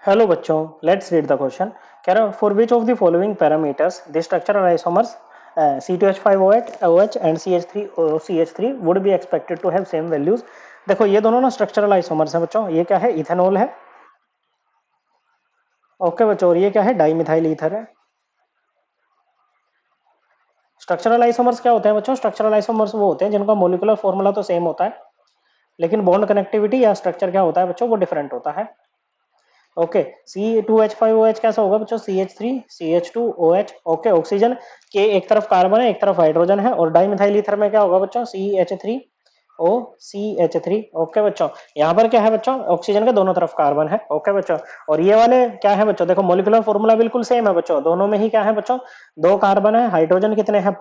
Hello बच्चों, let's read the question. कह रहा for which of the following parameters the structural isomers C2H5OH OH and CH3 would be expected to have same values. देखो ये दोनों ना structural isomers हैं बच्चों। ये क्या है? इथेनॉल है। ओके बच्चों, और ये क्या है? डाइमिथाइल ईथर है। स्ट्रक्चरल आइसोमर्स क्या होते हैं बच्चों? स्ट्रक्चरल आइसोमर्स वो होते हैं जिनका मोलिकुलर फॉर्मूला तो सेम होता है, लेकिन बॉन्ड कनेक्टिविटी या स्ट्रक्चर क्या होता है बच्चों, वो डिफरेंट होता है। ओके, C2H5OH कैसा होगा बच्चों? CH3CH2OH। ओके, ऑक्सीजन के एक तरफ कार्बन है, एक तरफ हाइड्रोजन है, और डाइमिथाइल ईथर में क्या होगा बच्चों? CH3OCH3। ओके बच्चों, यहाँ पर क्या है बच्चों? ऑक्सीजन के दोनों तरफ कार्बन है। ओके बच्चों, और ये वाले क्या है बच्चों? देखो मोलिकुलर फॉर्मूला बिल्कुल सेम है बच्चों, दोनों में ही क्या है बच्चों? दो कार्बन है, हाइड्रोजन कितने हैं?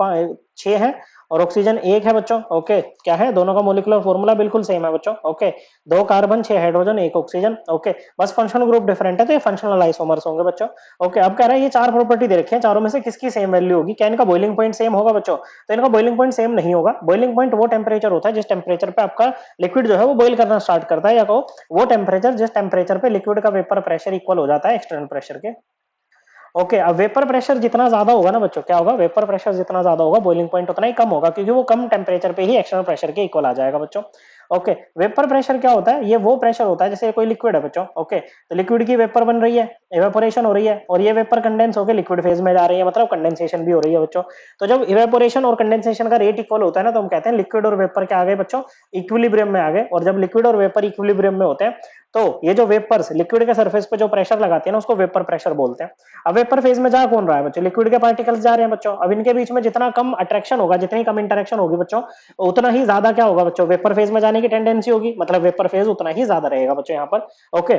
6 है, और ऑक्सीजन 1 है बच्चों। ओके, क्या है? दोनों का मोलिकुलर फॉर्मूला बिल्कुल सेम है बच्चों। ओके, दो कार्बन, 6 हाइड्रोजन, 1 ऑक्सीजन। ओके, बस फंक्शनल ग्रुप डिफरेंट है, तो ये फंक्शनल आइसोमर्स होंगे बच्चों। ओके, अब कह रहा है ये चार प्रॉपर्टी दे रखे हैं, चारों में से किसकी सेम वैल्यू होगी? क्या इनका बॉइलिंग पॉइंट सेम होगा बच्चों? तो इनका बॉइलिंग पॉइंट सेम नहीं होगा। बॉइलिंग पॉइंट वो टेम्परेचर होता है जिस टेम्परेचर पे आपका लिक्विड जो है वो बॉइल करना स्टार्ट करता है, या कहो वो टेम्परेचर जिस टेम्परेचर पे लिक्विड का वेपर प्रेशर इक्वल हो जाता है एक्सटर्नल प्रेशर के। ओके, अब वेपर प्रेशर जितना ज्यादा होगा ना बच्चों, क्या होगा? वेपर प्रेशर जितना ज्यादा होगा, बॉइलिंग पॉइंट उतना ही कम होगा, क्योंकि वो कम टेम्परेचर पे ही एक्सटर्नल प्रेशर के इक्वल आ जाएगा बच्चों। ओके, वेपर प्रेशर क्या होता है? ये वो प्रेशर होता है जैसे कोई लिक्विड है बच्चों। ओके, तो लिक्विड की वेपर बन रही है, इवेपोरेशन हो रही है, और ये वेपर कंडेंस होकर लिक्विड फेज में जा रही है, मतलब कंडेंसेशन भी हो रही है बच्चों। तो जब इवेपोरेशन और कंडेंसेशन का रेट इक्वल होता है ना, तो हम कहते हैं लिक्विड और वेपर क्या आ गए बच्चों? इक्विलिब्रियम में आ गए। और जब लिक्विड और वेपर इक्विलिब्रियम में होते हैं, तो ये जो वेपर्स लिक्विड के सरफेस पे जो प्रेशर लगाते हैं ना, उसको वेपर प्रेशर बोलते हैं। अब वेपर फेज में जा कौन रहा है बच्चों? लिक्विड के पार्टिकल्स जा रहे हैं बच्चों। अब इनके बीच में जितना कम अट्रैक्शन होगा, जितनी कम इंटरेक्शन होगी बच्चों, उतना ही ज्यादा क्या होगा बच्चों? वेपर फेज में जाने की टेंडेंसी होगी, मतलब वेपर फेज उतना ही ज्यादा रहेगा बच्चों यहाँ पर। ओके,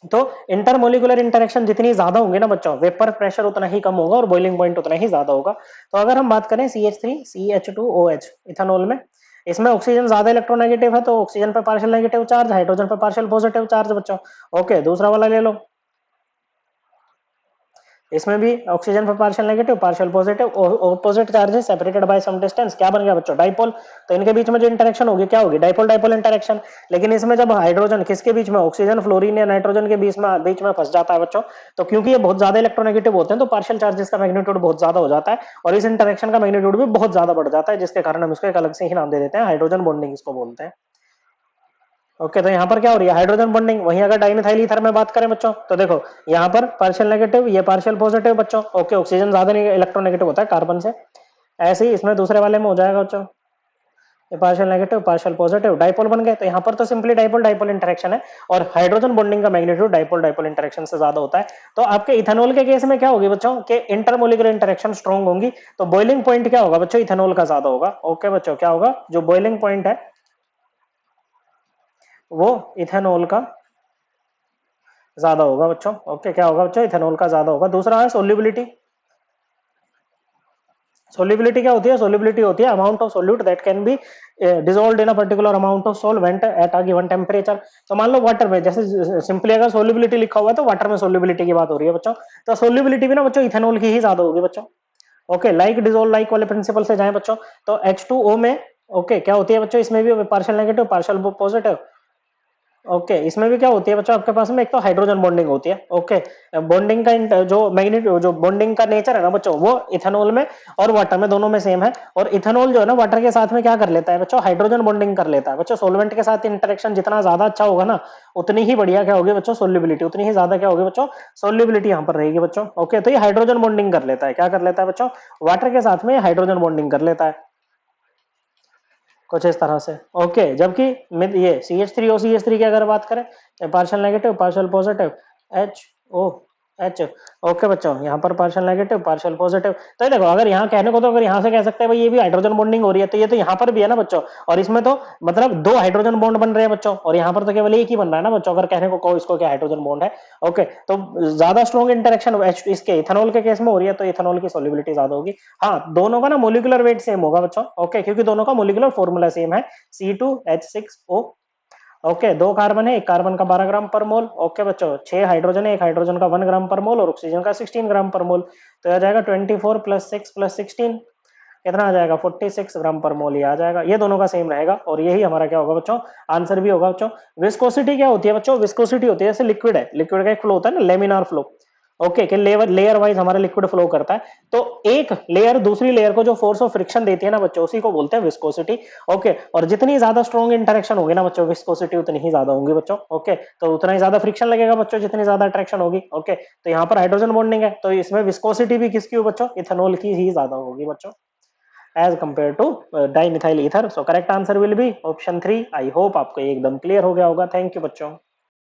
तो इंटरमोलिकुलर इंटरेक्शन जितनी ज्यादा होंगे ना बच्चों, वेपर प्रेशर उतना ही कम होगा और बॉइलिंग पॉइंट उतना ही ज्यादा होगा। तो अगर हम बात करें CH3CH2OH इथेनॉल में, इसमें ऑक्सीजन ज्यादा इलेक्ट्रोनेगेटिव है, तो ऑक्सीजन पे पार्शियल नेगेटिव चार्ज, हाइड्रोजन पे पार्शियल पॉजिटिव चार्ज बच्चों। ओके, दूसरा वाला ले लो, इसमें भी ऑक्सीजन पर partial negative, partial positive, opposite charges separated by some distance. क्या बन गया बच्चों? डाइपोल। तो इनके बीच में जो इंटरेक्शन होगी क्या होगी? Dipole dipole interaction. लेकिन इसमें जब हाइड्रोजन किसके बीच में? ऑक्सीजन फ्लोरीन या नाइट्रोजन के बीच में फंस जाता है बच्चों, तो क्योंकि ये बहुत ज्यादा इलेक्ट्रोनेगेटिव होते हैं, तो पार्शियल चार्जेस का मैग्नीट्यूड बहुत ज्यादा हो जाता है, और इस इंटरेक्शन का मैग्नीट्यूड भी बहुत ज्यादा बढ़ जाता है, जिसके कारण हम इसको एक अलग से ही नाम दे देते हैं, हाइड्रोजन बॉन्डिंग इसको बोलते हैं। ओके, तो यहाँ पर क्या हो रही है? Hydrogen bonding. वहीं अगर डाइमिथाइल ईथर में बात करें बच्चों, तो देखो यहाँ पर पार्शियल नेगेटिव, ये पार्शियल पॉजिटिव बच्चों। ओके, ऑक्सीजन ज्यादा इलेक्ट्रोनेगेटिव होता है कार्बन से। ऐसे ही इसमें दूसरे वाले में हो जाएगा बच्चों, ये partial negative partial positive, dipole बन गए। तो यहाँ पर तो सिंपली डाइपोल डाइपोल इंटरेक्शन है, और हाइड्रोजन बॉन्डिंग का मैग्नीट्यूड डाइपोल डाइपोल इंटरेक्शन से ज्यादा होता है। तो आपके इथेनॉल के केस में क्या होगी बच्चों? के इंटरमोलिकुलर इंटरेक्शन स्ट्रॉन्ग होंगी, तो बॉइलिंग पॉइंट क्या होगा बच्चों? इथेनॉल का ज्यादा होगा। ओके बच्चों, क्या होगा? जो बॉइलिंग पॉइंट है वो इथेनॉल का ज्यादा होगा बच्चों। ओके, क्या होगा बच्चों? इथेनॉल का ज्यादा होगा। दूसरा है सोल्यूबिलिटी। सोल्यूबिलिटी क्या होती है? सोल्यूबिलिटी होती है amount of solute that can be dissolved in a particular amount of solvent at a given temperature. तो मान लो वाटर में, जैसे सिंपली अगर सोल्यूबिलिटी लिखा हुआ है, तो वाटर में सोल्यूबिलिटी की बात हो रही है बच्चों। तो सोल्यूबिलिटी भी ना बच्चों इथेनॉल की ही ज्यादा होगी बच्चों। ओके, लाइक डिसॉल्व लाइक वाले प्रिंसिपल से जाए बच्चों, तो H2O में ओके क्या होती है बच्चों? इसमें भी partial negative partial positive. Okay, इसमें भी क्या होती है बच्चों आपके पास में? एक तो हाइड्रोजन बॉन्डिंग होती है। ओके, बॉन्डिंग का जो मैग्नेट जो बॉन्डिंग का नेचर है ना बच्चों, वो इथेनॉल में और वाटर में दोनों में सेम है। और इथेनॉल जो है ना वाटर के साथ में क्या कर लेता है बच्चों? हाइड्रोजन बॉन्डिंग कर लेता है बच्चों। सोलवेंट के साथ इंटरेक्शन जितना ज्यादा अच्छा होगा ना, उतनी ही बढ़िया क्या होगी बच्चों? सोल्यूबिलिटी उतनी ही ज्यादा क्या होगी बच्चों? सोल्यूबिलिटी यहाँ पर रहेगी बच्चों। ओके, तो ये हाइड्रोजन बॉन्डिंग कर लेता है। क्या कर लेता है बच्चों? वाटर के साथ में हाइड्रोजन बॉन्डिंग कर लेता है कुछ इस तरह से। ओके, जबकि ये CH3O CH3 की अगर बात करें, partial negative partial positive, HO H। Okay बच्चों, यहाँ पर पार्शियल नेगेटिव पार्शियल पॉजिटिव। तो ये देखो, अगर यहाँ कहने को तो अगर यहाँ से कह सकते हैं भाई ये भी हाइड्रोजन बॉन्डिंग हो रही है, तो ये तो यहाँ पर भी है ना बच्चों। और इसमें तो मतलब दो हाइड्रोजन बॉन्ड बन रहे हैं बच्चों, और यहाँ पर तो केवल एक ही बन रहा है ना बच्चों, अगर कहने को कहो इसको क्या हाइड्रोजन बॉन्ड है। ओके, तो ज्यादा स्ट्रॉन्ग इंटरेक्शन इसके इथेनॉल के केस में हो रही है, तो इथेनॉल की सोल्युबिलिटी ज्यादा होगी। हाँ, दोनों का ना मोलिकुलर वेट सेम होगा बच्चों। ओके, क्योंकि दोनों का मोलिकुलर फॉर्मूला सेम है, C2H6O। ओके, दो कार्बन है, एक कार्बन का 12 ग्राम पर मोल। ओके बच्चों, 6 हाइड्रोजन है, एक हाइड्रोजन का 1 ग्राम पर मोल, और ऑक्सीजन का 16 ग्राम पर मोल। तो आ जाएगा 24 + 6 + 16, कितना आ जाएगा 46 ग्राम पर मोल, ये आ जाएगा, ये दोनों का सेम रहेगा और यही हमारा क्या होगा बच्चों, आंसर भी होगा बच्चों। विस्कोसिटी क्या होती है बच्चों, विस्कोसिटी होती है जैसे लिक्विड है, लिक्विड का एक फ्लो होता है ना, लेमिनार फ्लो। ओके, कि लेयर वाइज हमारा लिक्विड फ्लो करता है, तो एक लेयर दूसरी लेयर को जो फोर्स ऑफ फ्रिक्शन देती है ना बच्चों, उसी को बोलते हैं विस्कोसिटी। ओके, और जितनी ज्यादा स्ट्रॉन्ग इंटरेक्शन होगी ना बच्चों, विस्कोसिटी उतनी ही ज्यादा होगी बच्चों। ओके, तो उतना ही ज्यादा फ्रिक्शन लगेगा बच्चों जितनी ज्यादा अट्रैक्शन होगी। ओके, तो यहाँ पर हाइड्रोजन बॉन्डिंग है, तो इसमें विस्कोसिटी भी किसकी हो बच्चों, इथेनॉल की ही ज्यादा होगी बच्चों, as compare to dimethyl ether. So correct answer will be option 3। I hope आपको ये एकदम क्लियर हो गया होगा। थैंक यू बच्चों।